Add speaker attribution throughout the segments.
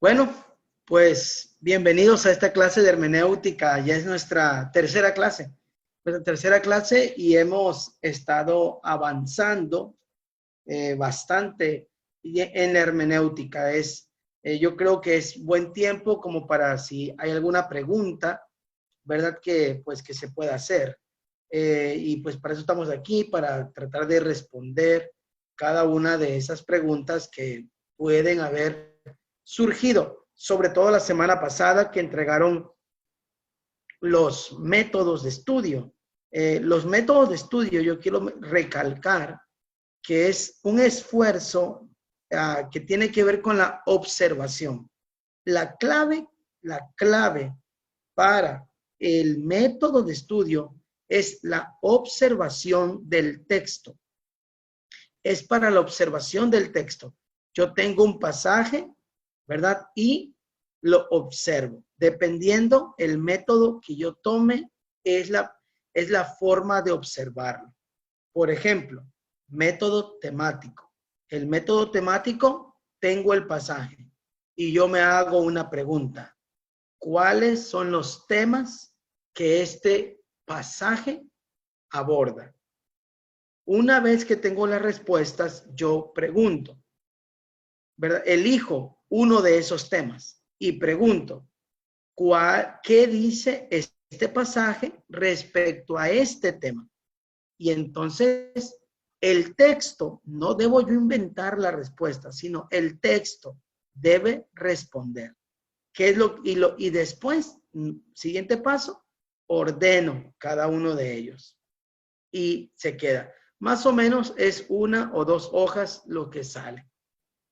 Speaker 1: Bueno, pues bienvenidos a esta clase de hermenéutica. Ya es nuestra tercera clase. Y hemos estado avanzando bastante en la hermenéutica. Yo creo que es buen tiempo como para si hay alguna pregunta, ¿verdad? Que se pueda hacer. Y pues para eso estamos aquí, para tratar de responder cada una de esas preguntas que pueden haber surgido, sobre todo la semana pasada que entregaron los métodos de estudio. Los métodos de estudio, yo quiero recalcar que es un esfuerzo que tiene que ver con la observación. La clave para el método de estudio es la observación del texto. Es para la observación del texto. Yo tengo un pasaje, ¿verdad? Y lo observo. Dependiendo el método que yo tome, es la forma de observarlo. Por ejemplo, método temático. El método temático, tengo el pasaje y yo me hago una pregunta. ¿Cuáles son los temas que este pasaje aborda? Una vez que tengo las respuestas, yo pregunto, ¿verdad? Elijo uno de esos temas y pregunto, ¿qué dice este pasaje respecto a este tema? Y entonces el texto, no debo yo inventar la respuesta, sino el texto debe responder. ¿Qué es y después, siguiente paso, ordeno cada uno de ellos y se queda. Más o menos es una o dos hojas lo que sale.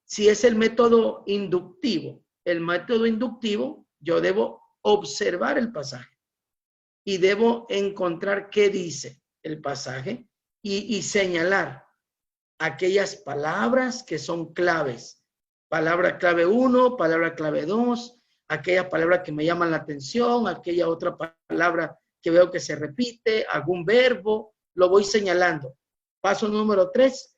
Speaker 1: Si es el método inductivo, yo debo observar el pasaje y debo encontrar qué dice el pasaje y señalar aquellas palabras que son claves. Palabra clave 1, palabra clave 2, aquella palabra que me llaman la atención, aquella otra palabra que veo que se repite, algún verbo, lo voy señalando. Paso número 3,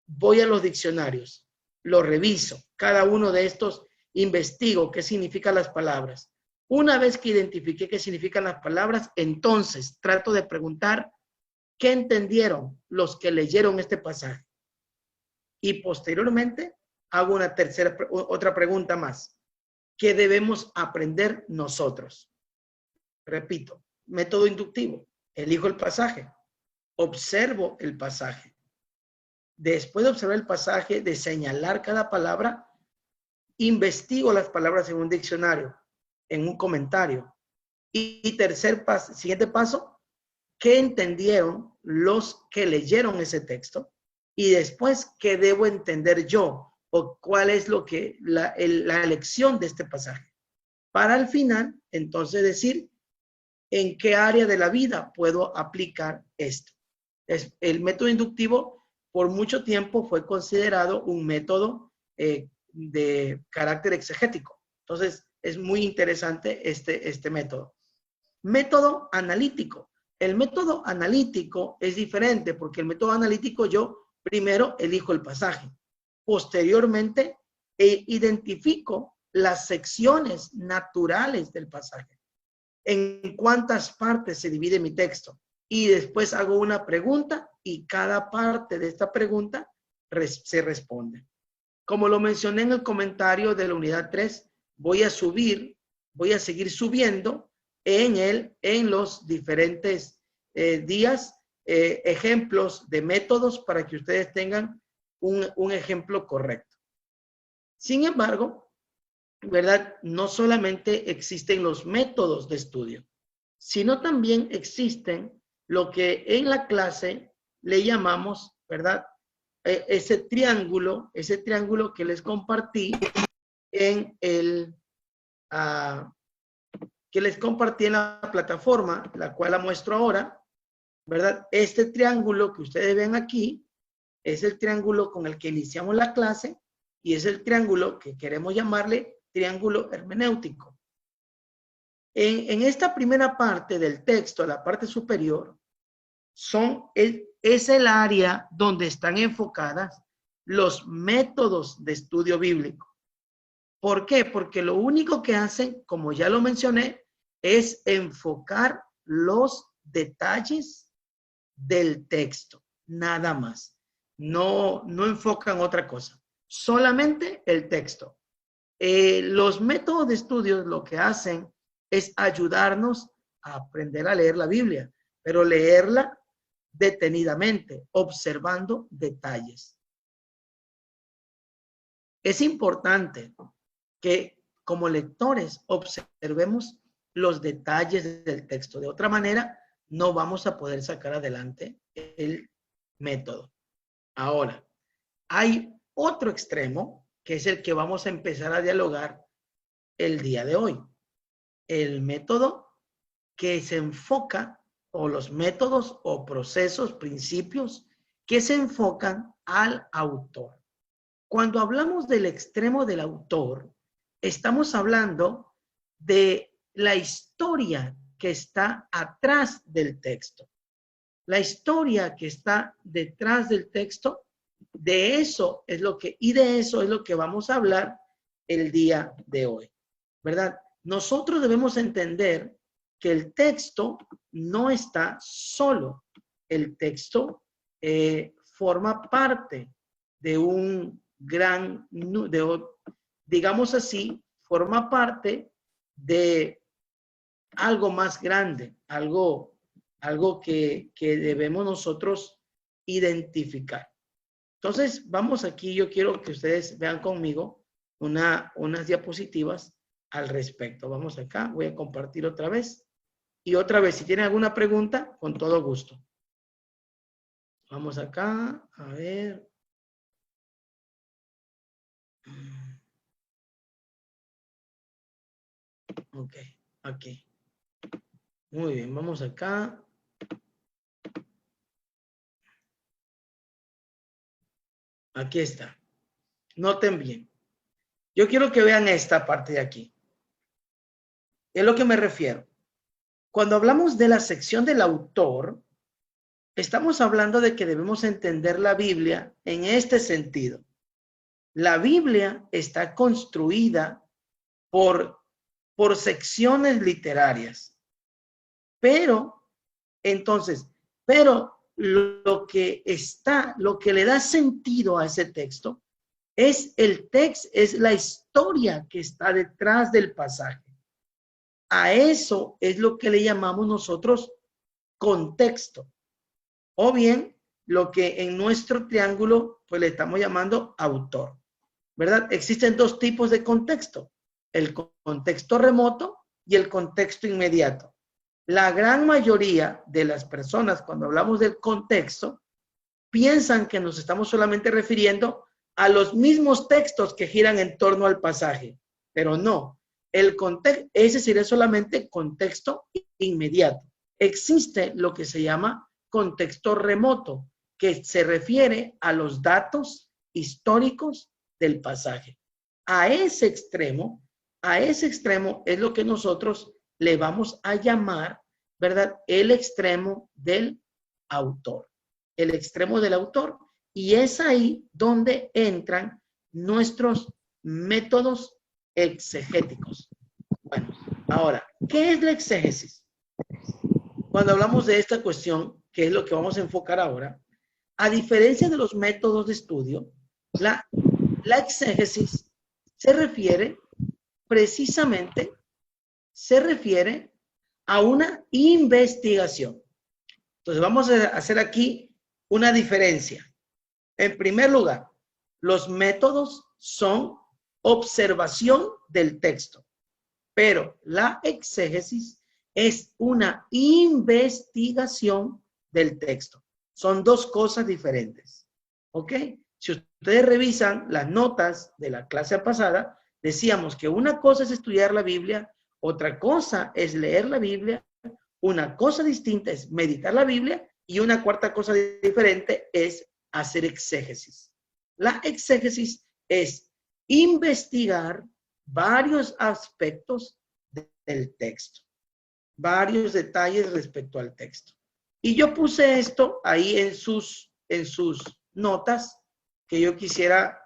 Speaker 1: voy a los diccionarios, lo reviso. Cada uno de estos investigo qué significan las palabras. Una vez que identifiqué qué significan las palabras, entonces trato de preguntar qué entendieron los que leyeron este pasaje. Y posteriormente hago otra pregunta más. ¿Qué debemos aprender nosotros? Repito, método inductivo. Elijo el pasaje, observo el pasaje. Después de observar el pasaje, de señalar cada palabra, investigo las palabras en un diccionario, en un comentario. Y siguiente paso, ¿qué entendieron los que leyeron ese texto? Y después, ¿qué debo entender yo? ¿O cuál es la lección de este pasaje? Para al final, entonces, decir en qué área de la vida puedo aplicar esto. El método inductivo por mucho tiempo fue considerado un método de carácter exegético. Entonces, es muy interesante este método. Método analítico. El método analítico es diferente porque el método analítico yo primero elijo el pasaje. Posteriormente, identifico las secciones naturales del pasaje. En cuántas partes se divide mi texto. Y después hago una pregunta y cada parte de esta pregunta se responde. Como lo mencioné en el comentario de la unidad 3, voy a seguir subiendo en los diferentes días ejemplos de métodos para que ustedes tengan un ejemplo correcto. Sin embargo, ¿verdad? No solamente existen los métodos de estudio, sino también existen lo que en la clase le llamamos, ¿verdad? Ese triángulo que les compartí en la plataforma, la cual la muestro ahora, ¿verdad? Este triángulo que ustedes ven aquí es el triángulo con el que iniciamos la clase y es el triángulo que queremos llamarle triángulo hermenéutico. En esta primera parte del texto, la parte superior, es el área donde están enfocadas los métodos de estudio bíblico. ¿Por qué? Porque lo único que hacen, como ya lo mencioné, es enfocar los detalles del texto, nada más. No enfocan otra cosa, solamente el texto. Los métodos de estudio lo que hacen es ayudarnos a aprender a leer la Biblia, pero leerla detenidamente, observando detalles. Es importante que como lectores observemos los detalles del texto. De otra manera, no vamos a poder sacar adelante el método. Ahora, hay otro extremo que es el que vamos a empezar a dialogar el día de hoy. El método que se enfoca, o los métodos o procesos, principios que se enfocan al autor. Cuando hablamos del extremo del autor, estamos hablando de la historia que está atrás del texto. La historia que está detrás del texto, de eso es lo que vamos a hablar el día de hoy, ¿verdad? Nosotros debemos entender que el texto no está solo. El texto forma parte de un gran, digamos así, forma parte de algo más grande, algo que debemos nosotros identificar. Entonces, vamos aquí, yo quiero que ustedes vean conmigo unas diapositivas al respecto. Vamos acá, voy a compartir otra vez. Y otra vez, si tienen alguna pregunta, con todo gusto. Vamos acá, a ver. Ok, aquí. Muy bien, vamos acá. Aquí está. Noten bien. Yo quiero que vean esta parte de aquí. Es lo que me refiero. Cuando hablamos de la sección del autor, estamos hablando de que debemos entender la Biblia en este sentido. La Biblia está construida por secciones literarias. Pero, entonces, lo que le da sentido a ese texto es el texto, es la historia que está detrás del pasaje. A eso es lo que le llamamos nosotros contexto. O bien, lo que en nuestro triángulo, pues le estamos llamando autor, ¿verdad? Existen dos tipos de contexto, el contexto remoto y el contexto inmediato. La gran mayoría de las personas, cuando hablamos del contexto, piensan que nos estamos solamente refiriendo a los mismos textos que giran en torno al pasaje, pero no. El contexto, ese sería solamente contexto inmediato. Existe lo que se llama contexto remoto, que se refiere a los datos históricos del pasaje. A ese extremo es lo que nosotros le vamos a llamar, ¿verdad? El extremo del autor. El extremo del autor. Y es ahí donde entran nuestros métodos exegéticos. Bueno, ahora, ¿qué es la exégesis? Cuando hablamos de esta cuestión, que es lo que vamos a enfocar ahora, a diferencia de los métodos de estudio, la exégesis se refiere precisamente, a una investigación. Entonces vamos a hacer aquí una diferencia. En primer lugar, los métodos son observación del texto, pero la exégesis es una investigación del texto. Son dos cosas diferentes. ¿Ok? Si ustedes revisan las notas de la clase pasada, decíamos que una cosa es estudiar la Biblia, otra cosa es leer la Biblia, una cosa distinta es meditar la Biblia y una cuarta cosa diferente es hacer exégesis. La exégesis es investigar varios aspectos del texto, varios detalles respecto al texto. Y yo puse esto ahí en sus notas que yo quisiera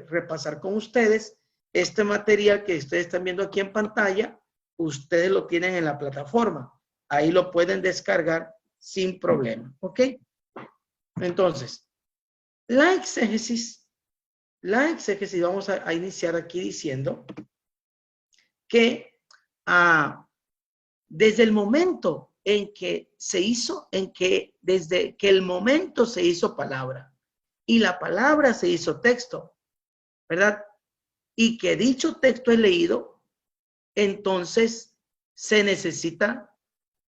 Speaker 1: repasar con ustedes este material que ustedes están viendo aquí en pantalla, ustedes lo tienen en la plataforma. Ahí lo pueden descargar sin problema, ¿ok? Entonces, la exégesis, vamos a iniciar aquí diciendo que desde el momento en que se hizo, desde que el momento se hizo palabra y la palabra se hizo texto, ¿verdad? Y que dicho texto es leído, entonces se necesita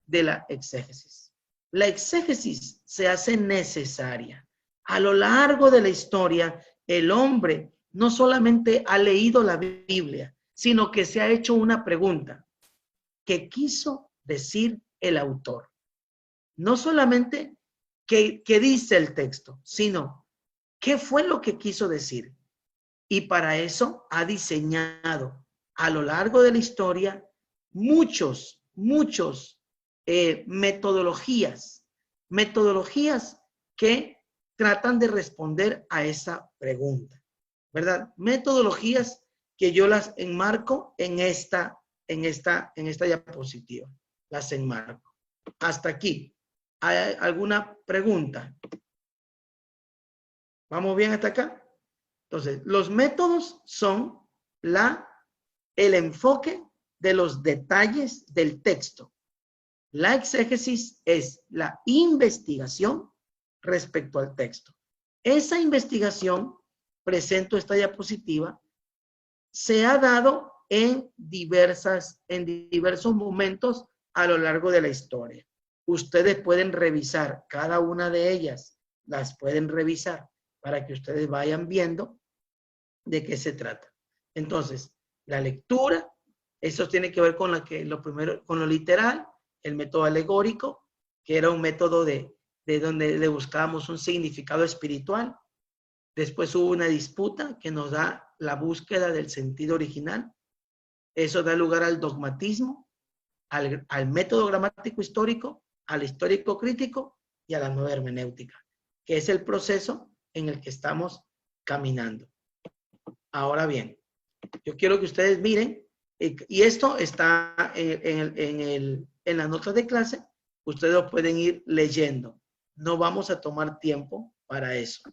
Speaker 1: de la exégesis. La exégesis se hace necesaria. A lo largo de la historia, el hombre no solamente ha leído la Biblia, sino que se ha hecho una pregunta. ¿Qué quiso decir el autor? No solamente qué dice el texto, sino qué fue lo que quiso decir. Y para eso ha diseñado a lo largo de la historia muchos metodologías que tratan de responder a esa pregunta, ¿verdad? Metodologías que yo las enmarco en esta diapositiva. Las enmarco. Hasta aquí. ¿Hay alguna pregunta? ¿Vamos bien hasta acá? Entonces, los métodos son el enfoque de los detalles del texto. La exégesis es la investigación respecto al texto. Esa investigación, presento esta diapositiva, se ha dado en diversos momentos a lo largo de la historia. Ustedes pueden revisar cada una de ellas, las pueden revisar para que ustedes vayan viendo de qué se trata. Entonces, la lectura, eso tiene que ver con con lo literal, el método alegórico, que era un método de donde le buscábamos un significado espiritual. Después hubo una disputa que nos da la búsqueda del sentido original. Eso da lugar al dogmatismo, al método gramático histórico, al histórico crítico y a la nueva hermenéutica, que es el proceso en el que estamos caminando. Ahora bien, yo quiero que ustedes miren, y esto está en las notas de clase, ustedes lo pueden ir leyendo. No vamos a tomar tiempo para eso,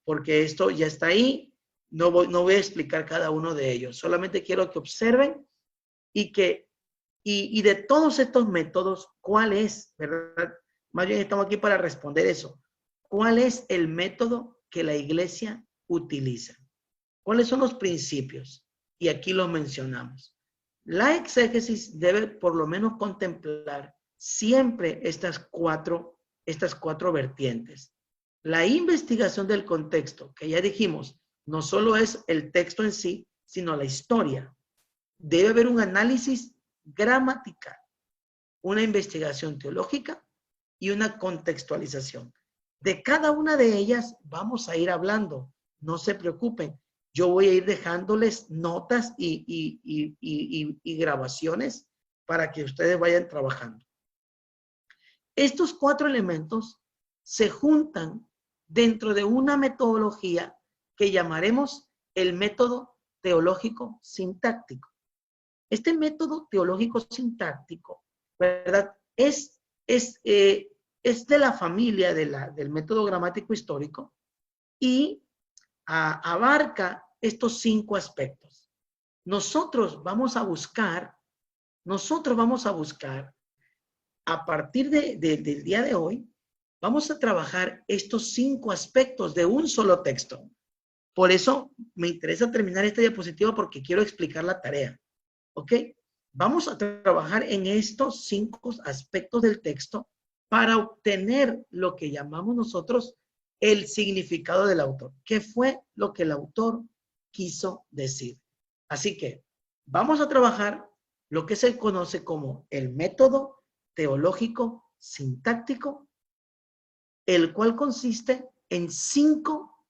Speaker 1: porque esto ya está ahí, no voy a explicar cada uno de ellos, solamente quiero que observen y de todos estos métodos, ¿cuál es, verdad? Más bien estamos aquí para responder eso. ¿Cuál es el método que la iglesia utiliza? ¿Cuáles son los principios? Y aquí los mencionamos. La exégesis debe por lo menos contemplar siempre estas cuatro vertientes. La investigación del contexto, que ya dijimos, no solo es el texto en sí, sino la historia. Debe haber un análisis gramatical, una investigación teológica y una contextualización. De cada una de ellas vamos a ir hablando. No se preocupen. Yo voy a ir dejándoles notas y grabaciones para que ustedes vayan trabajando. Estos cuatro elementos se juntan dentro de una metodología que llamaremos el método teológico sintáctico. Este método teológico sintáctico, ¿verdad? Es de la familia del método gramático histórico y abarca estos 5 aspectos. Nosotros vamos a buscar, a partir del día de hoy, vamos a trabajar estos 5 aspectos de un solo texto. Por eso me interesa terminar esta diapositiva porque quiero explicar la tarea. ¿Ok? Vamos a trabajar en estos 5 aspectos del texto para obtener lo que llamamos nosotros el significado del autor. ¿Qué fue lo que el autor quiso decir? Así que vamos a trabajar lo que se conoce como el método teológico sintáctico, el cual consiste en 5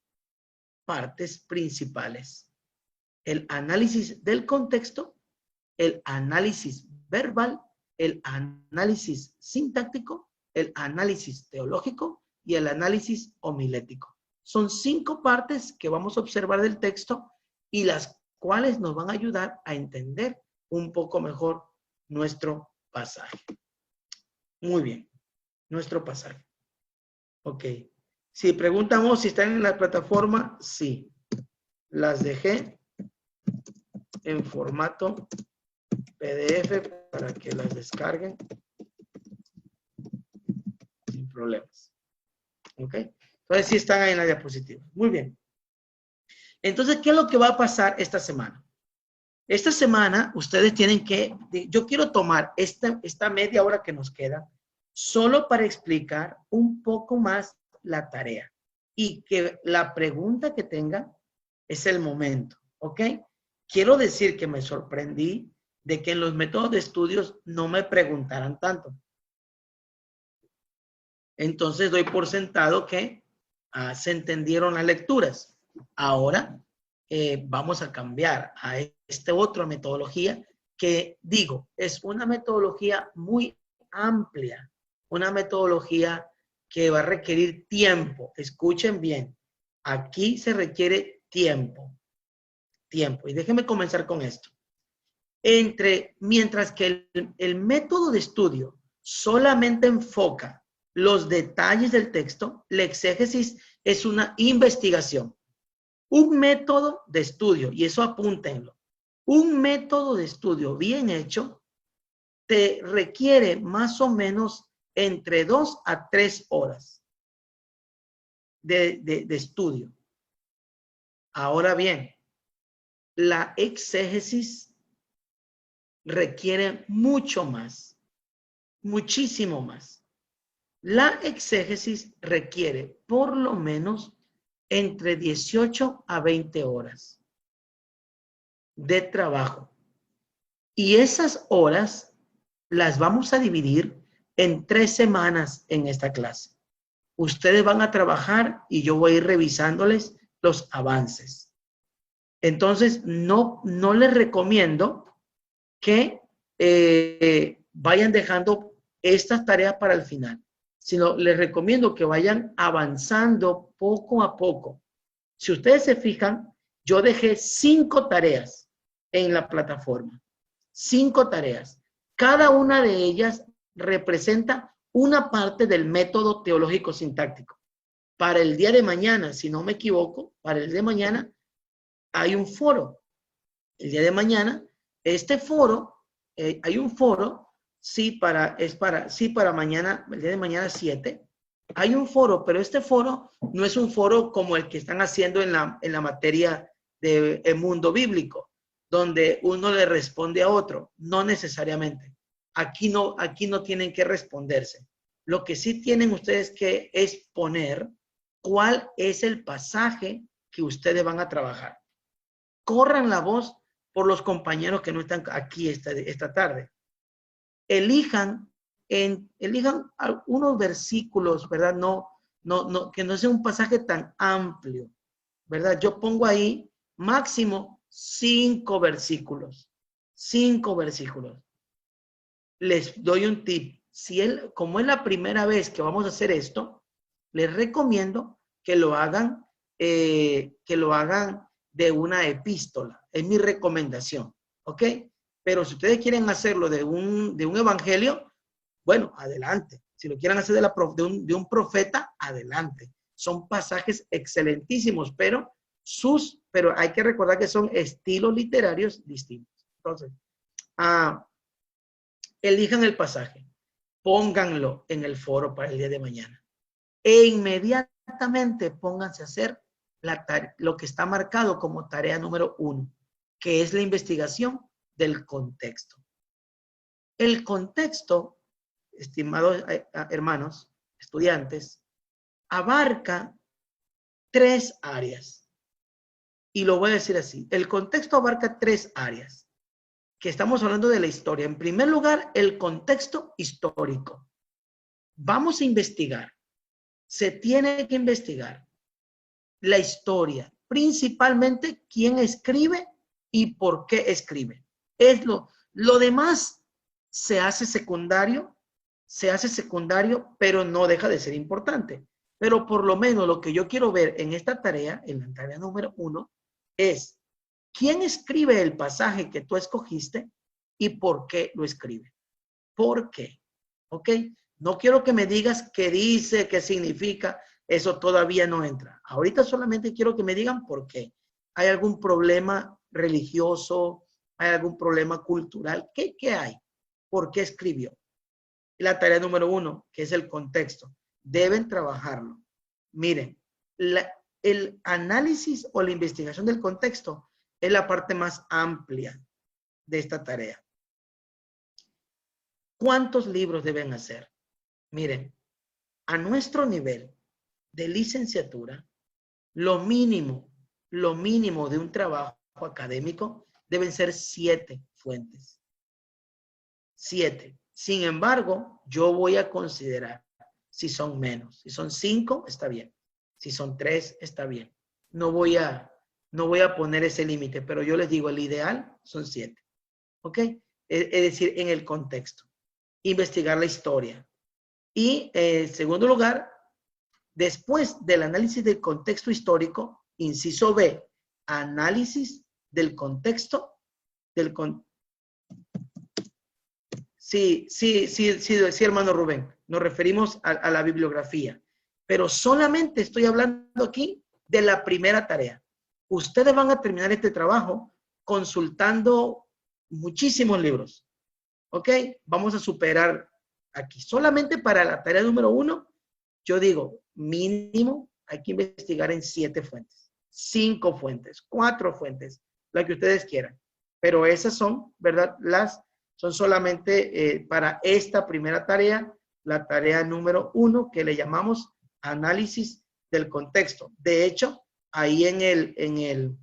Speaker 1: partes principales. El análisis del contexto, el análisis verbal, el análisis sintáctico, el análisis teológico y el análisis homilético. Son 5 partes que vamos a observar del texto y las cuales nos van a ayudar a entender un poco mejor nuestro pasaje. Muy bien, nuestro pasaje. Ok. Si preguntamos si están en la plataforma, sí. Las dejé en formato PDF para que las descarguen sin problemas. ¿Ok? Entonces sí están ahí en la diapositiva. Muy bien. Entonces, ¿qué es lo que va a pasar esta semana? Esta semana ustedes tienen que, yo quiero tomar esta media hora que nos queda solo para explicar un poco más la tarea y que la pregunta que tengan es el momento, ¿ok? Quiero decir que me sorprendí de que en los métodos de estudios no me preguntaran tanto. Entonces doy por sentado que se entendieron las lecturas. Ahora vamos a cambiar a esta otra metodología que digo, es una metodología muy amplia, una metodología que va a requerir tiempo. Escuchen bien, aquí se requiere tiempo. Y déjenme comenzar con esto. Mientras que el método de estudio solamente enfoca los detalles del texto, la exégesis es una investigación. Un método de estudio, y eso apúntenlo, un método de estudio bien hecho te requiere más o menos entre 2 a 3 horas de estudio. Ahora bien, la exégesis requiere mucho más, muchísimo más. La exégesis requiere por lo menos entre 18 a 20 horas de trabajo. Y esas horas las vamos a dividir en 3 semanas en esta clase. Ustedes van a trabajar y yo voy a ir revisándoles los avances. Entonces, no les recomiendo que vayan dejando estas tareas para el final, sino les recomiendo que vayan avanzando poco a poco. Si ustedes se fijan, yo dejé 5 tareas en la plataforma. 5 tareas. Cada una de ellas representa una parte del método teológico sintáctico. Para el día de mañana, si no me equivoco, para el día de mañana hay un foro. El día de mañana, este foro, hay un foro, para mañana, el día de mañana 7, hay un foro, pero este foro no es un foro como el que están haciendo en la materia de mundo bíblico, donde uno le responde a otro, no necesariamente. Aquí no tienen que responderse. Lo que sí tienen ustedes que exponer cuál es el pasaje que ustedes van a trabajar. Corran la voz por los compañeros que no están aquí esta tarde. Elijan unos versículos, ¿verdad? Que no sea un pasaje tan amplio, ¿verdad? Yo pongo ahí máximo 5 versículos. 5 versículos. Les doy un tip. Como es la primera vez que vamos a hacer esto, les recomiendo que lo hagan de una epístola. Es mi recomendación, ¿ok? Pero si ustedes quieren hacerlo de un evangelio, bueno, adelante. Si lo quieren hacer de un profeta, adelante. Son pasajes excelentísimos, pero hay que recordar que son estilos literarios distintos. Entonces, elijan el pasaje, pónganlo en el foro para el día de mañana e inmediatamente pónganse a hacer lo que está marcado como tarea número 1, que es la investigación del contexto. El contexto, estimados hermanos, estudiantes, abarca 3 áreas. Y lo voy a decir así. El contexto abarca 3 áreas, que estamos hablando de la historia. En primer lugar, el contexto histórico. Vamos a investigar. Se tiene que investigar la historia, principalmente quién escribe y por qué escribe. Lo demás se hace secundario, pero no deja de ser importante. Pero por lo menos lo que yo quiero ver en esta tarea, en la tarea número 1, es ¿Quién escribe el pasaje que tú escogiste y por qué lo escribe? ¿Por qué? ¿Ok? No quiero que me digas qué dice, qué significa. Eso todavía no entra. Ahorita solamente quiero que me digan por qué. ¿Hay algún problema religioso? ¿Hay algún problema cultural? ¿Qué hay? ¿Por qué escribió? La tarea número 1, que es el contexto. Deben trabajarlo. Miren, el análisis o la investigación del contexto es la parte más amplia de esta tarea. ¿Cuántos libros deben hacer? Miren, a nuestro nivel de licenciatura, lo mínimo de un trabajo académico deben ser 7 fuentes. 7. Sin embargo, yo voy a considerar si son menos. Si son 5, está bien. Si son 3, está bien. No voy a poner ese límite, pero yo les digo, el ideal son 7. ¿Ok? Es decir, en el contexto. Investigar la historia. Y en segundo lugar, después del análisis del contexto histórico, inciso B, análisis del contexto, Sí, hermano Rubén. Nos referimos a la bibliografía. Pero solamente estoy hablando aquí de la primera tarea. Ustedes van a terminar este trabajo consultando muchísimos libros. ¿Ok? Vamos a superar aquí. Solamente para la tarea número 1, yo digo, mínimo hay que investigar en 7 fuentes, 5 fuentes, 4 fuentes, la que ustedes quieran. Pero esas son, ¿verdad? Son solamente para esta primera tarea, la tarea número 1, que le llamamos análisis del contexto. De hecho, ahí en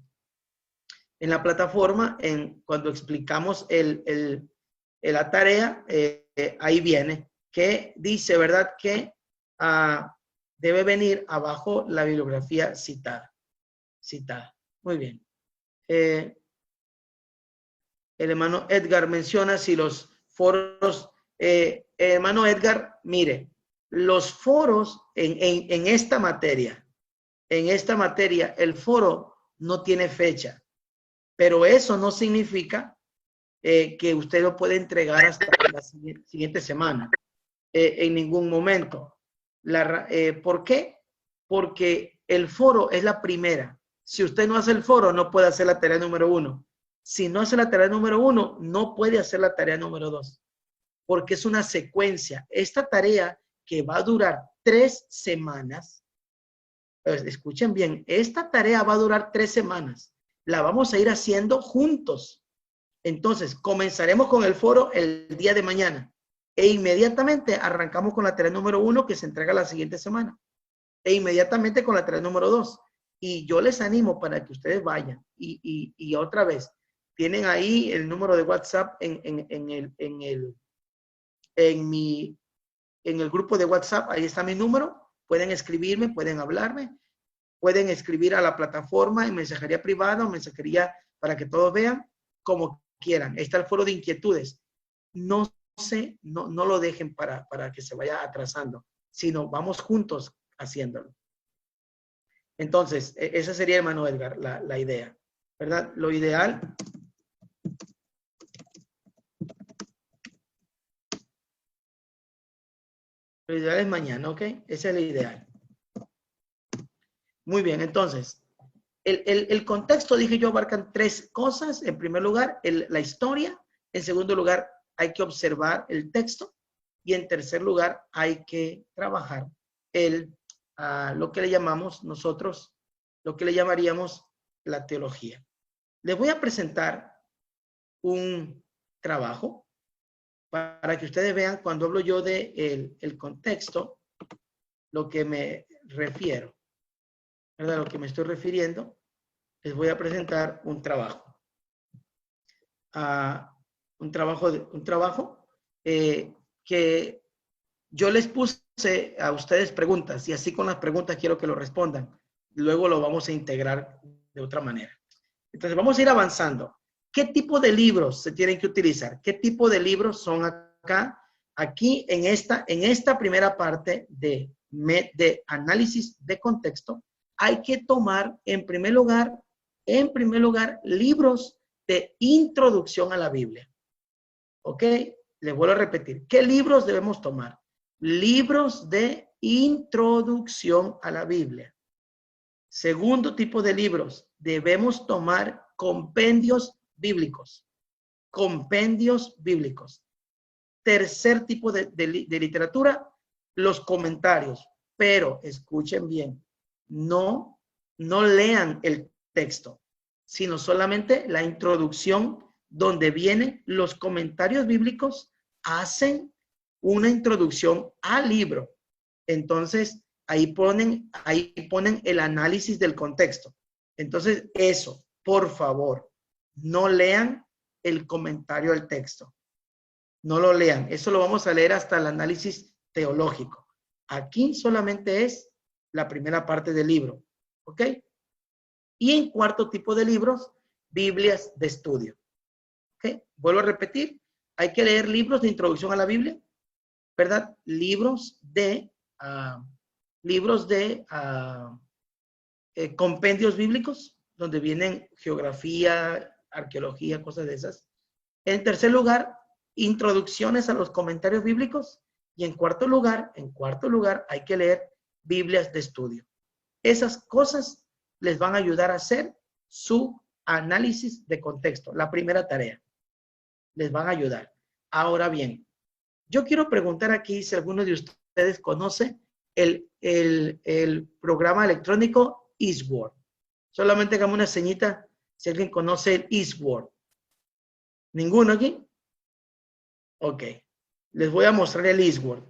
Speaker 1: la plataforma, cuando explicamos la tarea, ahí viene, que dice, ¿verdad? Que debe venir abajo la bibliografía citada. Muy bien. El hermano Edgar menciona si los foros, hermano Edgar, mire, los foros en esta materia, el foro no tiene fecha, pero eso no significa que usted lo puede entregar hasta la siguiente semana, en ningún momento. ¿Por qué? Porque el foro es la primera. Si usted no hace el foro, no puede hacer la tarea número 1. Si no hace la tarea número 1, no puede hacer la tarea número 2, porque es una secuencia. Esta tarea que va a durar 3 semanas, escuchen bien, esta tarea va a durar 3 semanas. La vamos a ir haciendo juntos. Entonces, comenzaremos con el foro el día de mañana e inmediatamente arrancamos con la tarea número 1 que se entrega la siguiente semana e inmediatamente con la tarea número 2. Y yo les animo para que ustedes vayan y otra vez, tienen ahí el número de WhatsApp en el grupo de WhatsApp, ahí está mi número, pueden escribirme, pueden hablarme, pueden escribir a la plataforma en mensajería privada o mensajería para que todos vean, como quieran. Ahí está el foro de inquietudes. No lo dejen para que se vaya atrasando, sino vamos juntos haciéndolo. Entonces, esa sería, hermano Edgar, la idea, ¿verdad? Lo ideal es mañana, ¿ok? Ese es el ideal. Muy bien, entonces, el contexto, dije yo, abarcan 3 cosas. En primer lugar, la historia. En segundo lugar, hay que observar el texto. Y en tercer lugar, hay que trabajar lo que le llamamos nosotros, lo que le llamaríamos la teología. Les voy a presentar un trabajo para que ustedes vean cuando hablo yo de el contexto, lo que me refiero, ¿verdad? Lo que me estoy refiriendo, les voy a presentar un trabajo. Un trabajo que yo les puse a ustedes preguntas y así con las preguntas quiero que lo respondan. Luego lo vamos a integrar de otra manera. Entonces vamos a ir avanzando. ¿Qué tipo de libros se tienen que utilizar? ¿Qué tipo de libros son acá? Aquí en esta primera parte de análisis de contexto, hay que tomar en primer lugar en primer lugar, libros de introducción a la Biblia. ¿Ok? Les vuelvo a repetir. ¿Qué libros debemos tomar? Libros de introducción a la Biblia. Segundo tipo de libros, debemos tomar compendios bíblicos. Compendios bíblicos. Tercer tipo de literatura, los comentarios. Pero escuchen bien, no lean el texto, sino solamente la introducción donde vienen los comentarios bíblicos, hacen una introducción al libro. Entonces, ahí ponen el análisis del contexto. Entonces, eso, por favor, no lean el comentario al texto. No lo lean. Eso lo vamos a leer hasta el análisis teológico. Aquí solamente es la primera parte del libro. ¿Ok? Y en cuarto tipo de libros, Biblias de estudio. ¿Ok? Vuelvo a repetir. Hay que leer libros de introducción a la Biblia, ¿verdad? Libros de compendios bíblicos, donde vienen geografía, arqueología, cosas de esas. En tercer lugar, introducciones a los comentarios bíblicos. Y en cuarto lugar, hay que leer Biblias de estudio. Esas cosas les van a ayudar a hacer su análisis de contexto. La primera tarea. Les van a ayudar. Ahora bien, yo quiero preguntar aquí si alguno de ustedes conoce el programa electrónico Eastward. Solamente hagamos una señita si alguien conoce el Eastward. ¿Ninguno aquí? Ok. Les voy a mostrar el Eastward.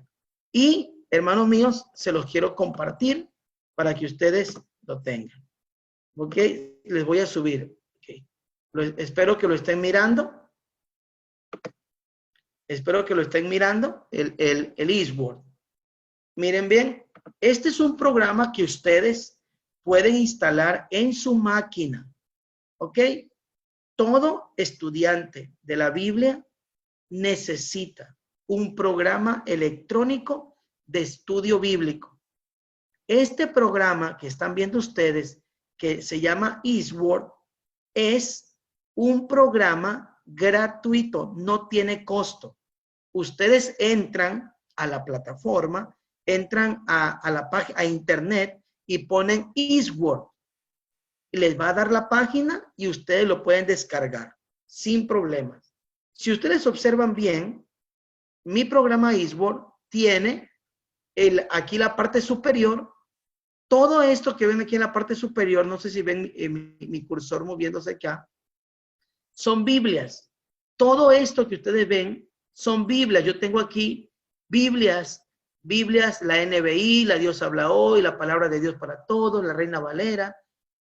Speaker 1: Y, hermanos míos, se los quiero compartir para que ustedes lo tengan. Ok. Les voy a subir. Okay. Espero que lo estén mirando. Espero que lo estén mirando. El Eastward. Miren bien. Este es un programa que ustedes pueden instalar en su máquina. Ok. Todo estudiante de la Biblia necesita un programa electrónico de estudio bíblico. Este programa que están viendo ustedes, que se llama Eastward, es un programa gratuito, no tiene costo. Ustedes entran a la plataforma, entran a la página, a internet y ponen Eastward. Y les va a dar la página y ustedes lo pueden descargar sin problemas. Si ustedes observan bien, mi programa Eastward tiene aquí la parte superior. Todo esto que ven aquí en la parte superior, no sé si ven mi cursor moviéndose acá, son Biblias. Todo esto que ustedes ven son Biblias. Yo tengo aquí Biblias, la NBI, la Dios habla hoy, la palabra de Dios para todos, la Reina Valera.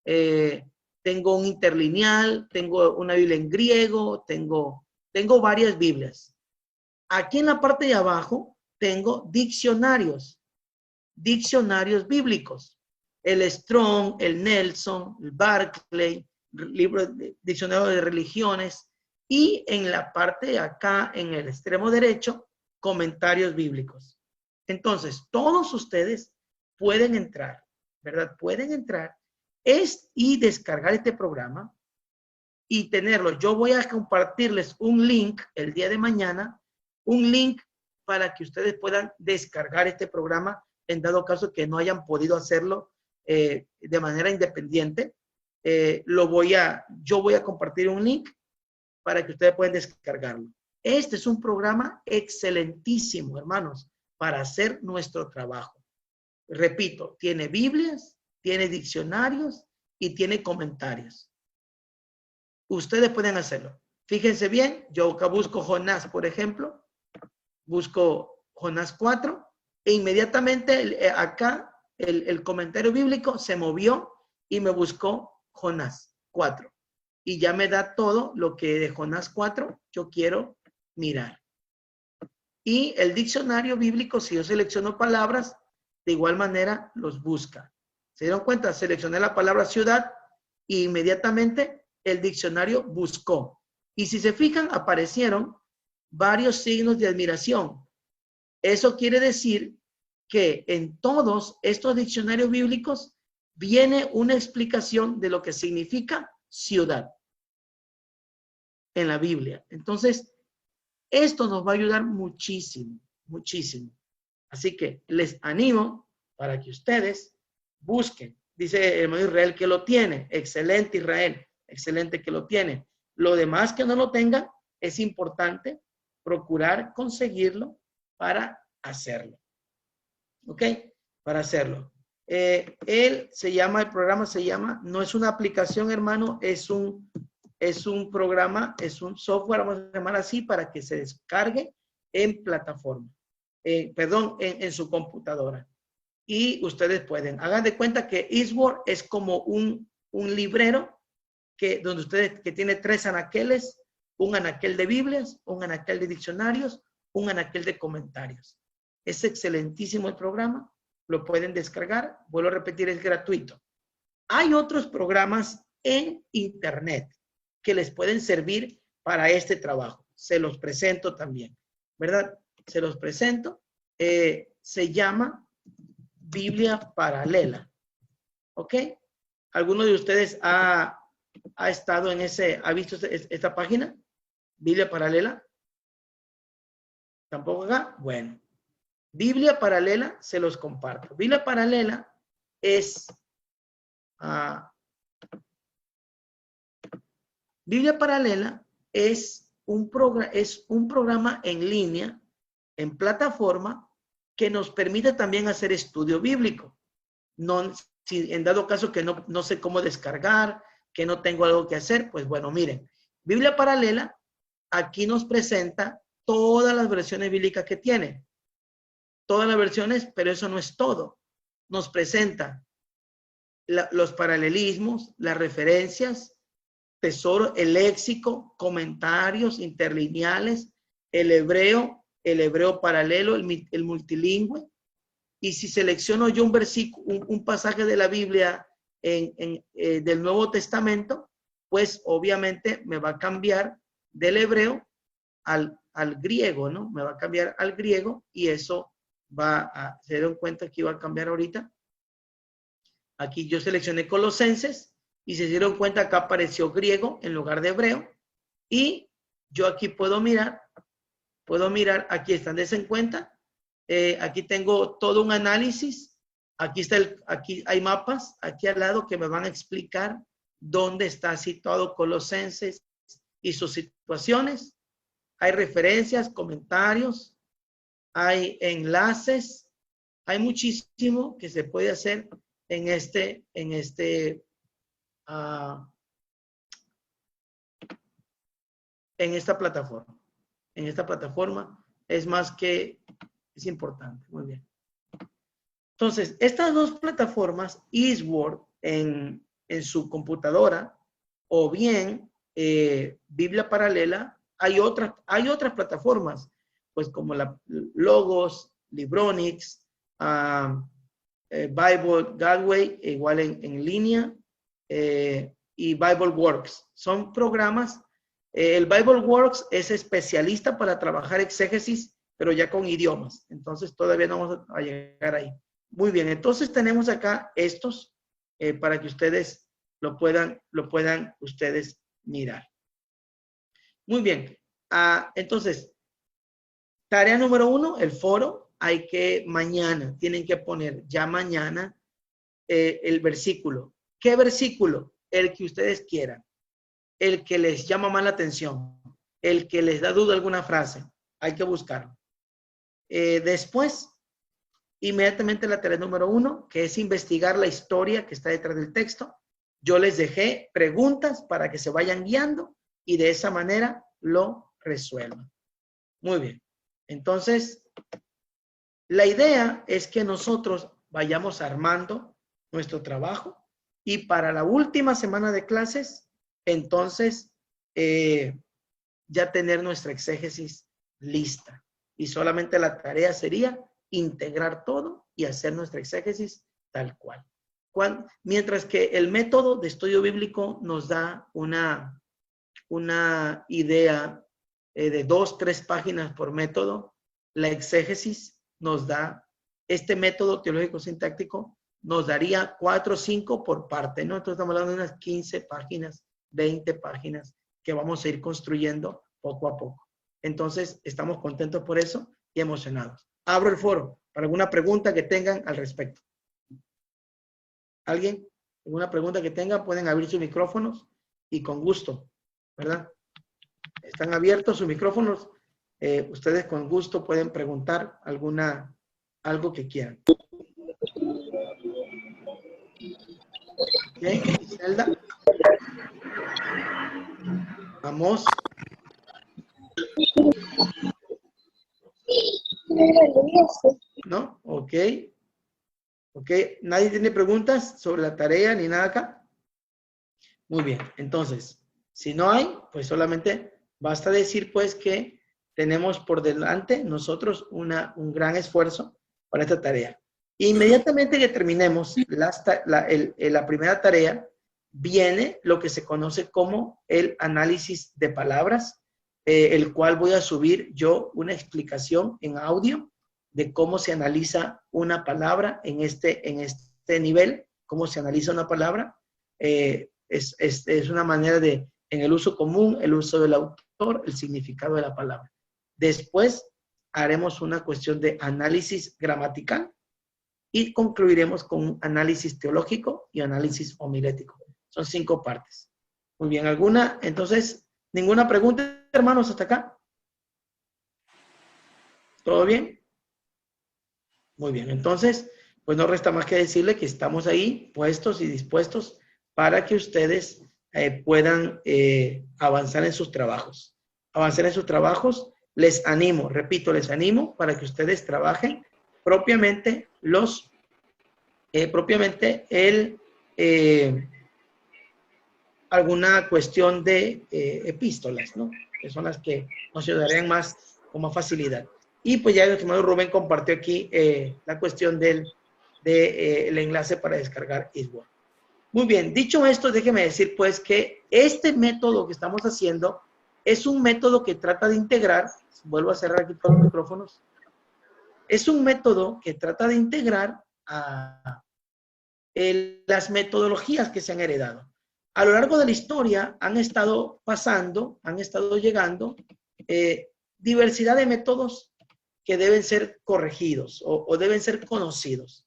Speaker 1: Tengo un interlineal, tengo una Biblia en griego, tengo varias Biblias. Aquí en la parte de abajo tengo diccionarios bíblicos. El Strong, el Nelson, el Barclay, diccionario de religiones. Y en la parte de acá, en el extremo derecho, comentarios bíblicos. Entonces, todos ustedes pueden entrar, ¿verdad? Pueden entrar y descargar este programa y tenerlo. Yo voy a compartirles un link el día de mañana, un link para que ustedes puedan descargar este programa en dado caso que no hayan podido hacerlo de manera independiente. Yo voy a compartir un link para que ustedes puedan descargarlo. Este es un programa excelentísimo, hermanos, para hacer nuestro trabajo. Repito, tiene Biblias, tiene diccionarios y tiene comentarios. Ustedes pueden hacerlo. Fíjense bien, yo acá busco Jonás, por ejemplo. Busco Jonás 4 e inmediatamente acá el comentario bíblico se movió y me buscó Jonás 4. Y ya me da todo lo que de Jonás 4 yo quiero mirar. Y el diccionario bíblico, si yo selecciono palabras, de igual manera los busca. ¿Se dieron cuenta? Seleccioné la palabra ciudad e inmediatamente el diccionario buscó. Y si se fijan, aparecieron varios signos de admiración. Eso quiere decir que en todos estos diccionarios bíblicos viene una explicación de lo que significa ciudad en la Biblia. Entonces, esto nos va a ayudar muchísimo, muchísimo. Así que les animo para que ustedes busquen. Dice el hermano Israel que lo tiene. Excelente, Israel. Excelente que lo tiene. Lo demás que no lo tengan, es importante procurar conseguirlo para hacerlo. ¿Ok? Para hacerlo. El programa se llama, no es una aplicación, hermano, es un programa, es un software, vamos a llamar así, para que se descargue en plataforma. En su computadora. Y ustedes pueden, hagan de cuenta que Eastword es como un librero donde ustedes, que tiene 3 anaqueles, un anaquel de Biblias, un anaquel de diccionarios, un anaquel de comentarios. Es excelentísimo el programa, lo pueden descargar, vuelvo a repetir, es gratuito. Hay otros programas en internet que les pueden servir para este trabajo. Se los presento también, ¿verdad? Se los presento. Se llama Biblia Paralela. ¿Ok? ¿Alguno de ustedes ha estado en ha visto esta página? Biblia Paralela. ¿Tampoco acá? Bueno. Biblia Paralela, se los comparto. Biblia Paralela es Biblia Paralela es un programa en línea, en plataforma, que nos permite también hacer estudio bíblico. No, si en dado caso que no sé cómo descargar, que no tengo algo que hacer, pues bueno, miren, Biblia Paralela aquí nos presenta todas las versiones bíblicas que tiene. Todas las versiones, pero eso no es todo. Nos presenta los paralelismos, las referencias, tesoro, el léxico, comentarios interlineales, el hebreo paralelo, el multilingüe. Y si selecciono yo un versículo, un pasaje de la Biblia del Nuevo Testamento, pues obviamente me va a cambiar del hebreo al griego, ¿no? Me va a cambiar al griego y eso se dieron cuenta que iba a cambiar ahorita. Aquí yo seleccioné Colosenses y se dieron cuenta que acá apareció griego en lugar de hebreo. Y yo aquí puedo mirar, aquí están, dense en cuenta. Aquí tengo todo un análisis. Aquí hay mapas, aquí al lado, que me van a explicar dónde está situado Colosenses y sus situaciones. Hay referencias, comentarios, hay enlaces, hay muchísimo que se puede hacer en esta plataforma. En esta plataforma es importante. Muy bien. Entonces, estas dos plataformas, Eastword en su computadora, o bien Biblia Paralela, hay otras plataformas, pues como la Logos, Libronix, Bible Gateway, igual en línea, y Bible Works. Son programas. El Bible Works es especialista para trabajar exégesis, pero ya con idiomas. Entonces todavía no vamos a llegar ahí. Muy bien, entonces tenemos acá estos para que ustedes lo puedan ustedes mirar. Muy bien. Entonces, tarea número 1, el foro. Tienen que poner ya mañana el versículo. ¿Qué versículo? El que ustedes quieran. El que les llama más la atención. El que les da duda alguna frase. Hay que buscarlo. Después, inmediatamente la tarea número 1, que es investigar la historia que está detrás del texto. Yo les dejé preguntas para que se vayan guiando y de esa manera lo resuelvan. Muy bien. Entonces, la idea es que nosotros vayamos armando nuestro trabajo y para la última semana de clases, entonces, ya tener nuestra exégesis lista. Y solamente la tarea sería integrar todo y hacer nuestra exégesis tal cual. Mientras que el método de estudio bíblico nos da una idea de 2, 3 páginas por método, la exégesis nos da, este método teológico sintáctico nos daría 4 o 5 por parte, ¿no? Entonces estamos hablando de unas 15 páginas 20 páginas que vamos a ir construyendo poco a poco. Entonces, estamos contentos por eso y emocionados. Abro el foro para alguna pregunta que tengan al respecto. ¿Alguien? ¿Alguna pregunta que tengan? Pueden abrir sus micrófonos y con gusto, ¿verdad? Están abiertos sus micrófonos. Ustedes con gusto pueden preguntar algo que quieran. ¿Ok? Iselda. Vamos. ¿No? Ok. Ok. ¿Nadie tiene preguntas sobre la tarea ni nada acá? Muy bien. Entonces, si no hay, pues solamente basta decir pues que tenemos por delante nosotros un gran esfuerzo para esta tarea. Inmediatamente que terminemos la primera tarea, viene lo que se conoce como el análisis de palabras, el cual voy a subir yo una explicación en audio de cómo se analiza una palabra en este nivel, cómo se analiza una palabra. Es una manera de, en el uso común, el uso del autor, el significado de la palabra. Después haremos una cuestión de análisis gramatical y concluiremos con un análisis teológico y análisis homilético. Son 5 partes. Muy bien, ¿alguna? Entonces, ¿ninguna pregunta, hermanos, hasta acá? ¿Todo bien? Muy bien, entonces, pues no resta más que decirle que estamos ahí puestos y dispuestos para que ustedes puedan avanzar en sus trabajos. Avanzar en sus trabajos, les animo, repito, les animo para que ustedes trabajen propiamente alguna cuestión de epístolas, ¿no? Que son las que nos ayudarían más con más facilidad. Y pues ya el estimado Rubén compartió aquí la cuestión el enlace para descargar Eastward. Muy bien, dicho esto, déjeme decir pues que este método que estamos haciendo es un método que trata de integrar, vuelvo a cerrar aquí todos los micrófonos, es un método que trata de integrar las metodologías que se han heredado. A lo largo de la historia han estado llegando diversidad de métodos que deben ser corregidos o deben ser conocidos.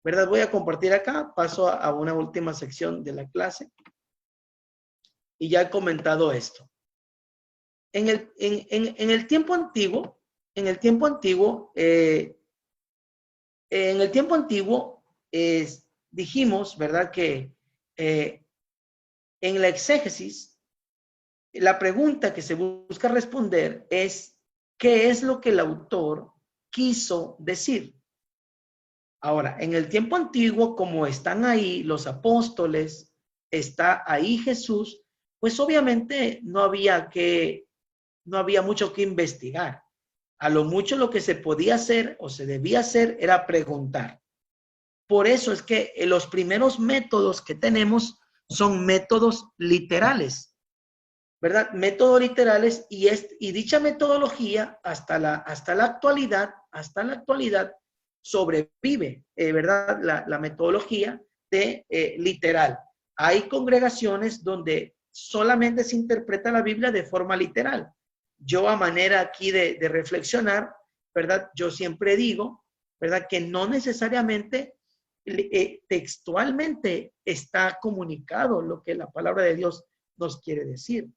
Speaker 1: ¿Verdad? Voy a compartir acá, paso a una última sección de la clase. Y ya he comentado esto. En el tiempo antiguo, dijimos, ¿verdad? Que en la exégesis, la pregunta que se busca responder es, ¿qué es lo que el autor quiso decir? Ahora, en el tiempo antiguo, como están ahí los apóstoles, está ahí Jesús, pues obviamente no había mucho que investigar. A lo mucho lo que se podía hacer o se debía hacer era preguntar. Por eso es que los primeros métodos que tenemos son métodos literales, ¿verdad? Métodos literales y dicha metodología hasta la actualidad sobrevive, ¿verdad? La metodología de literal. Hay congregaciones donde solamente se interpreta la Biblia de forma literal. Yo a manera aquí de reflexionar, ¿verdad? Yo siempre digo, ¿verdad? Que no necesariamente textualmente está comunicado lo que la palabra de Dios nos quiere decir.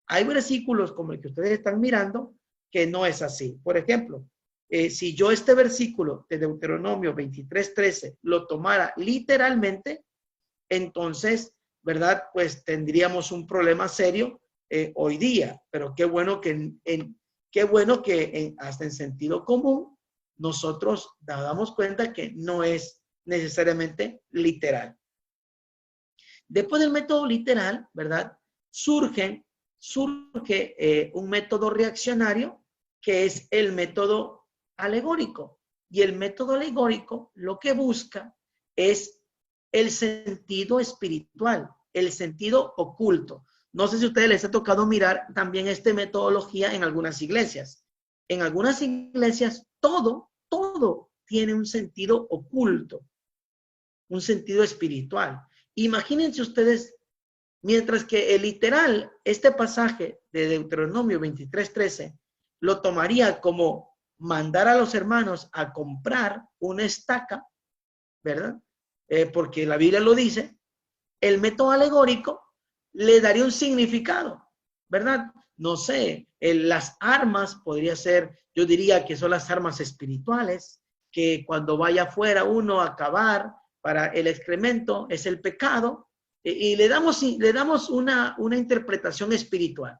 Speaker 1: Hay versículos como el que ustedes están mirando que no es así. Por ejemplo, si yo este versículo de Deuteronomio 23:13 lo tomara literalmente, entonces, ¿verdad? Pues tendríamos un problema serio hoy día. Pero qué bueno que hasta en sentido común nosotros nos damos cuenta que no es necesariamente literal. Después del método literal, ¿verdad? Surge un método reaccionario que es el método alegórico. Y el método alegórico lo que busca es el sentido espiritual, el sentido oculto. No sé si a ustedes les ha tocado mirar también esta metodología en algunas iglesias. En algunas iglesias todo tiene un sentido oculto, un sentido espiritual. Imagínense ustedes Mientras que el literal, este pasaje de Deuteronomio 23:13, lo tomaría como mandar a los hermanos a comprar una estaca, ¿verdad? Porque la Biblia lo dice. El método alegórico le daría un significado, ¿verdad? No sé, las armas podría ser, yo diría que son las armas espirituales, que cuando vaya afuera uno a cavar para el excremento es el pecado, y le damos una interpretación espiritual,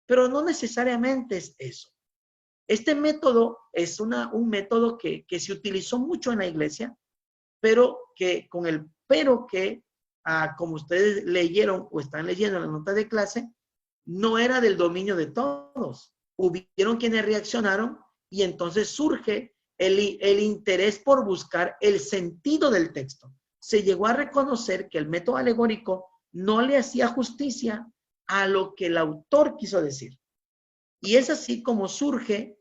Speaker 1: pero no necesariamente es eso. Este método es un método que se utilizó mucho en la iglesia, pero que como ustedes leyeron o están leyendo en la nota de clase, no era del dominio de todos. Hubieron quienes reaccionaron y entonces surge el interés por buscar el sentido del texto. Se llegó a reconocer que el método alegórico no le hacía justicia a lo que el autor quiso decir. Y es así como surge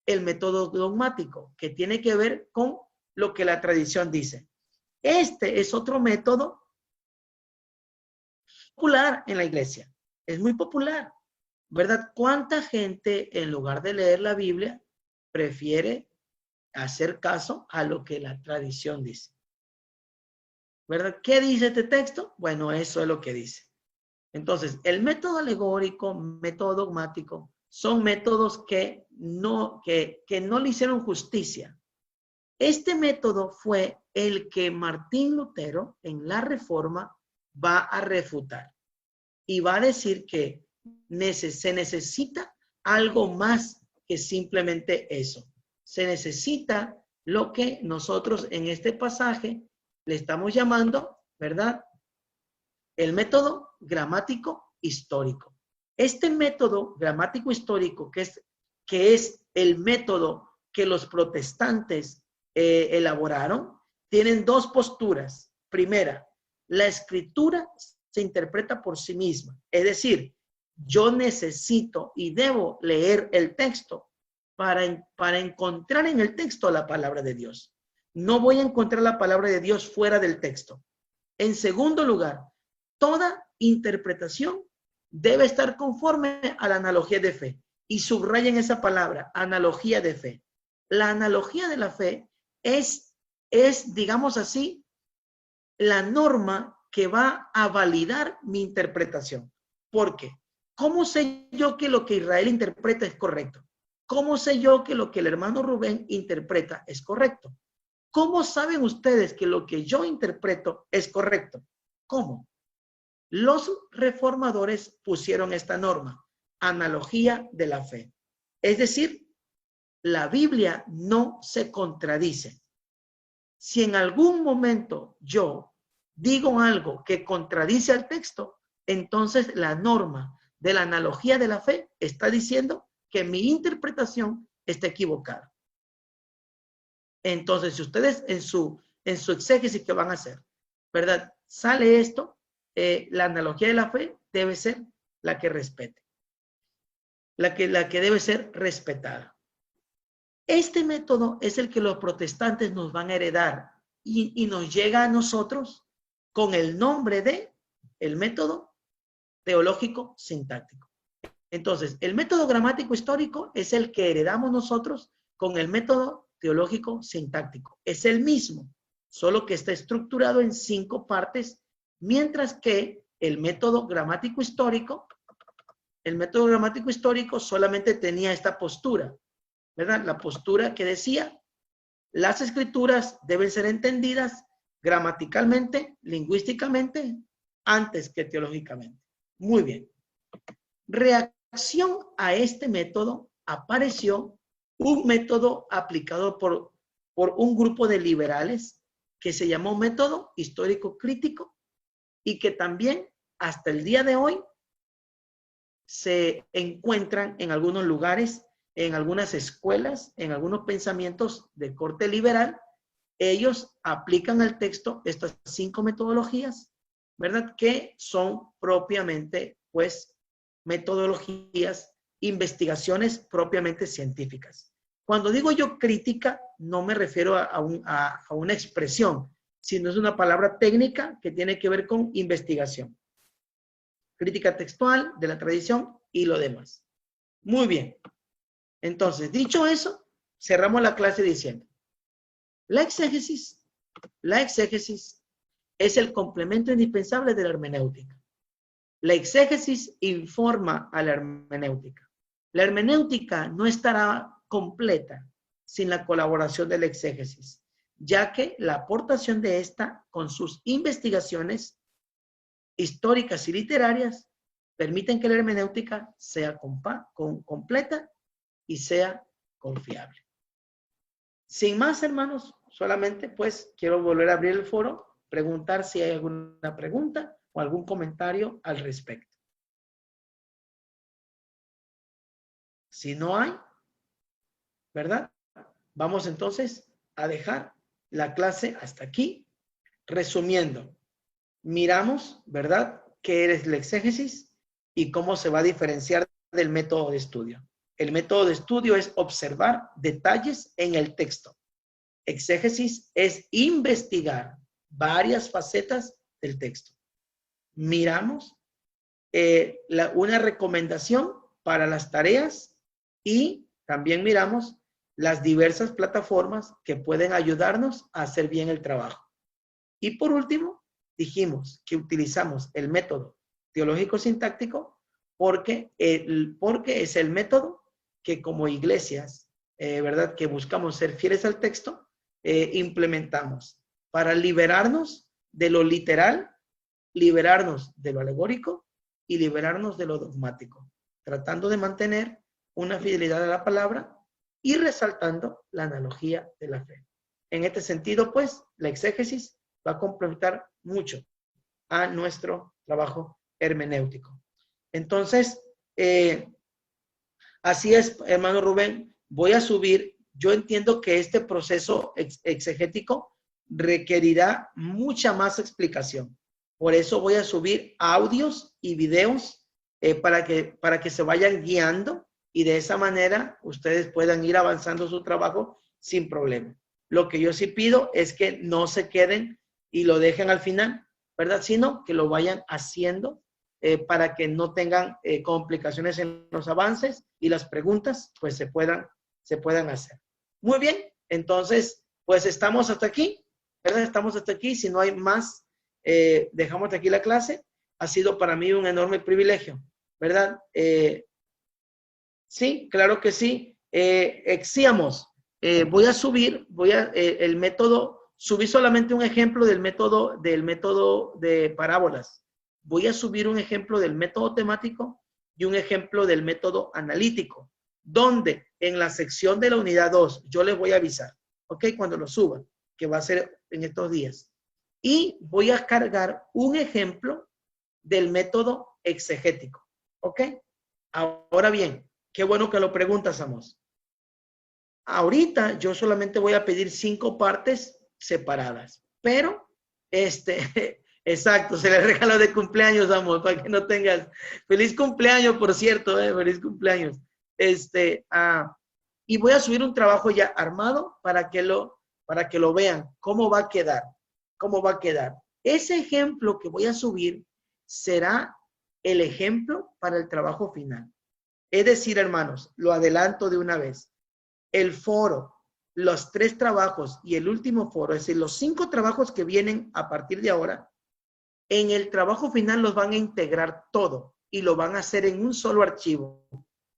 Speaker 1: el método dogmático, que tiene que ver con lo que la tradición dice. Este es otro método popular en la iglesia. Es muy popular, ¿verdad? ¿Cuánta gente en lugar de leer la Biblia prefiere hacer caso a lo que la tradición dice? ¿Verdad? ¿Qué dice este texto? Bueno, eso es lo que dice. Entonces, el método alegórico, método dogmático, son métodos que no le hicieron justicia. Este método fue el que Martín Lutero en la Reforma va a refutar y va a decir que se necesita algo más que simplemente eso. Se necesita lo que nosotros en este pasaje le estamos llamando, ¿verdad? El método gramático histórico. Este método gramático histórico, que es el método que los protestantes elaboraron, tienen dos posturas. Primera, la escritura se interpreta por sí misma. Es decir, yo necesito y debo leer el texto para encontrar en el texto la palabra de Dios. No voy a encontrar la palabra de Dios fuera del texto. En segundo lugar, toda interpretación debe estar conforme a la analogía de fe. Y subrayen esa palabra, analogía de fe. La analogía de la fe es, digamos así, la norma que va a validar mi interpretación. ¿Por qué? ¿Cómo sé yo que lo que Israel interpreta es correcto? ¿Cómo sé yo que lo que el hermano Rubén interpreta es correcto? ¿Cómo saben ustedes que lo que yo interpreto es correcto? ¿Cómo? Los reformadores pusieron esta norma, analogía de la fe. Es decir, la Biblia no se contradice. Si en algún momento yo digo algo que contradice al texto, entonces la norma de la analogía de la fe está diciendo que mi interpretación está equivocada. Entonces, si ustedes en su exégesis que van a hacer, ¿verdad? Sale esto, la analogía de la fe debe ser la que respete, la que debe ser respetada. Este método es el que los protestantes nos van a heredar y nos llega a nosotros con el nombre de el método teológico sintáctico. Entonces, el método gramático histórico es el que heredamos nosotros con el método teológico sintáctico. Es el mismo, solo que está estructurado en 5 partes, mientras que el método gramático histórico solamente tenía esta postura, ¿verdad? La postura que decía, las escrituras deben ser entendidas gramaticalmente, lingüísticamente, antes que teológicamente. Muy bien. Reacción a este método apareció un método aplicado por un grupo de liberales que se llamó método histórico crítico y que también hasta el día de hoy se encuentran en algunos lugares, en algunas escuelas, en algunos pensamientos de corte liberal. Ellos aplican al texto estas 5 metodologías, ¿verdad? Que son propiamente, pues, metodologías, investigaciones propiamente científicas. Cuando digo yo crítica, no me refiero a una expresión, sino es una palabra técnica que tiene que ver con investigación. crítica textual, de la tradición y lo demás. Muy bien. Entonces, dicho eso, cerramos la clase diciendo, la exégesis es el complemento indispensable de la hermenéutica. La exégesis informa a la hermenéutica. La hermenéutica no estará completa sin la colaboración de la exégesis, ya que la aportación de esta con sus investigaciones históricas y literarias permiten que la hermenéutica sea completa y sea confiable. Sin más, hermanos, solamente pues quiero volver a abrir el foro, preguntar si hay alguna pregunta o algún comentario al respecto. Si no hay, ¿verdad? Vamos entonces a dejar la clase hasta aquí. Resumiendo, miramos, ¿verdad?, qué es la exégesis y cómo se va a diferenciar del método de estudio. El método de estudio es observar detalles en el texto. Exégesis es investigar varias facetas del texto. Miramos una recomendación para las tareas y también miramos las diversas plataformas que pueden ayudarnos a hacer bien el trabajo. Y por último, dijimos que utilizamos el método teológico sintáctico porque es el método que como iglesias, ¿verdad?, que buscamos ser fieles al texto, implementamos para liberarnos de lo literal, liberarnos de lo alegórico y liberarnos de lo dogmático, tratando de mantener una fidelidad a la palabra y resaltando la analogía de la fe. En este sentido, pues, la exégesis va a complementar mucho a nuestro trabajo hermenéutico. Entonces, así es, hermano Rubén, voy a subir. Yo entiendo que este proceso exegético requerirá mucha más explicación. Por eso voy a subir audios y videos para que se vayan guiando y de esa manera ustedes puedan ir avanzando su trabajo sin problema. Lo que yo sí pido es que no se queden y lo dejen al final, ¿verdad? Sino que lo vayan haciendo para que no tengan complicaciones en los avances y las preguntas pues se puedan hacer. Muy bien, entonces pues estamos hasta aquí, ¿verdad? Estamos hasta aquí. Si no hay más, dejamos aquí la clase. Ha sido para mí un enorme privilegio, ¿verdad? Sí, claro que sí. Exíamos. Voy a subir, el método, subí solamente un ejemplo del método de parábolas. Voy a subir un ejemplo del método temático y un ejemplo del método analítico, donde en la sección de la unidad 2 yo les voy a avisar, ¿ok? Cuando lo suba, que va a ser en estos días. Y voy a cargar un ejemplo del método exegético, ¿ok? Ahora bien, qué bueno que lo preguntas, Amos. Ahorita yo solamente voy a pedir 5 partes separadas, pero exacto, se le regala de cumpleaños, Amos, para que no tengas. Feliz cumpleaños, por cierto, feliz cumpleaños. Y voy a subir un trabajo ya armado para que lo vean, cómo va a quedar, cómo va a quedar. Ese ejemplo que voy a subir será el ejemplo para el trabajo final. Es decir, hermanos, lo adelanto de una vez. El foro, los 3 trabajos y el último foro, es decir, los 5 trabajos que vienen a partir de ahora, en el trabajo final los van a integrar todo y lo van a hacer en un solo archivo.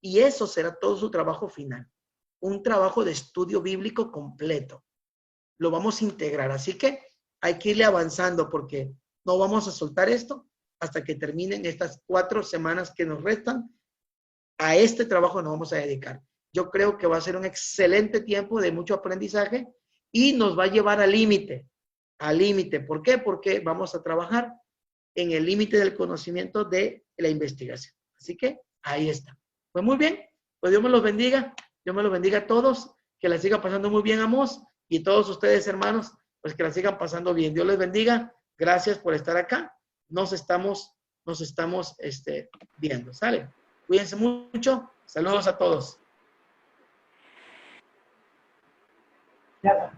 Speaker 1: Y eso será todo su trabajo final. Un trabajo de estudio bíblico completo. Lo vamos a integrar. Así que hay que irle avanzando porque no vamos a soltar esto hasta que terminen estas 4 semanas que nos restan. A este trabajo nos vamos a dedicar. Yo creo que va a ser un excelente tiempo de mucho aprendizaje y nos va a llevar al límite. Al límite. ¿Por qué? Porque vamos a trabajar en el límite del conocimiento de la investigación. Así que ahí está. Pues muy bien. Pues Dios me los bendiga. Dios me los bendiga a todos. Que la siga pasando muy bien, Amos. Y todos ustedes, hermanos, pues que la sigan pasando bien. Dios les bendiga. Gracias por estar acá. Nos estamos viendo. ¿Sale? Cuídense mucho. Saludos a todos. Ya.